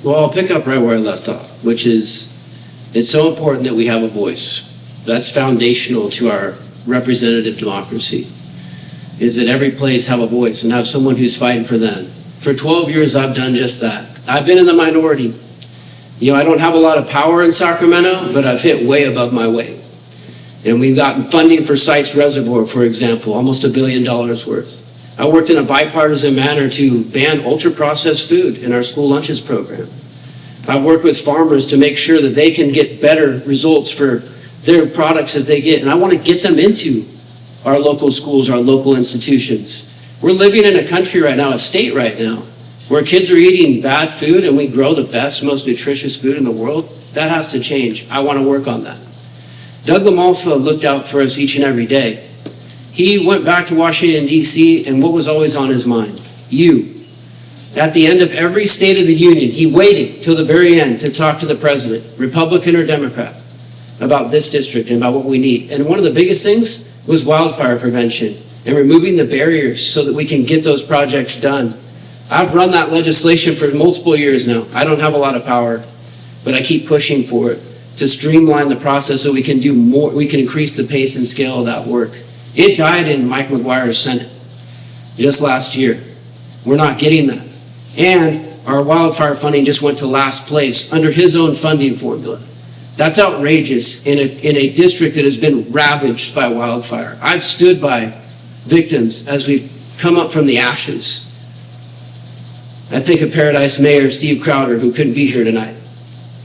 Well, I'll pick up right where I left off, which is it's so important that we have a voice. That's foundational to our representative democracy, is that every place have a voice and have someone who's fighting for them. For 12 years, I've done just that. I've been in the minority. I don't have a lot of power in Sacramento, but I've hit way above my weight. And we've gotten funding for Sites Reservoir, for example, almost $1 billion worth. I worked in a bipartisan manner to ban ultra-processed food in our school lunches program. I've worked with farmers to make sure that they can get better results for their products that they get. And I want to get them into our local schools, our local institutions. We're living in a country right now, a state right now, where kids are eating bad food and we grow the best, most nutritious food in the world. That has to change. I want to work on that. Doug LaMalfa looked out for us each and every day. He went back to Washington, D.C., and what was always on his mind? You. At the end of every State of the Union, he waited till the very end to talk to the president, Republican or Democrat, about this district and about what we need. And one of the biggest things was wildfire prevention and removing the barriers so that we can get those projects done. I've run that legislation for multiple years now. I don't have a lot of power, but I keep pushing for it to streamline the process so we can do more, we can increase the pace and scale of that work. It died in Mike McGuire's Senate just last year. We're not getting that. And our wildfire funding just went to last place under his own funding formula. That's outrageous in a district that has been ravaged by wildfire. I've stood by victims as we've come up from the ashes. I think of Paradise Mayor Steve Crowder, who couldn't be here tonight,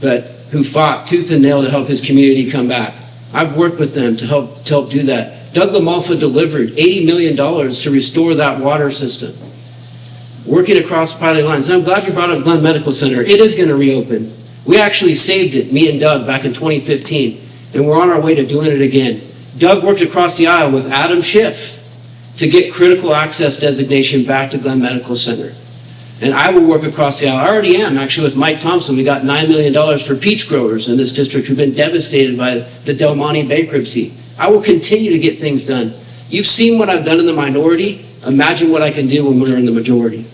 but who fought tooth and nail to help his community come back. I've worked with them to help do that. Doug LaMalfa delivered $80 million to restore that water system, working across party lines. And I'm glad you brought up Glenn Medical Center. It is going to reopen. We actually saved it, me and Doug, back in 2015, and we're on our way to doing it again. Doug worked across the aisle with Adam Schiff to get critical access designation back to Glenn Medical Center. And I will work across the aisle. I already am, actually, with Mike Thompson. We got $9 million for peach growers in this district who've been devastated by the Del Monte bankruptcy. I will continue to get things done. You've seen what I've done in the minority. Imagine what I can do when we're in the majority.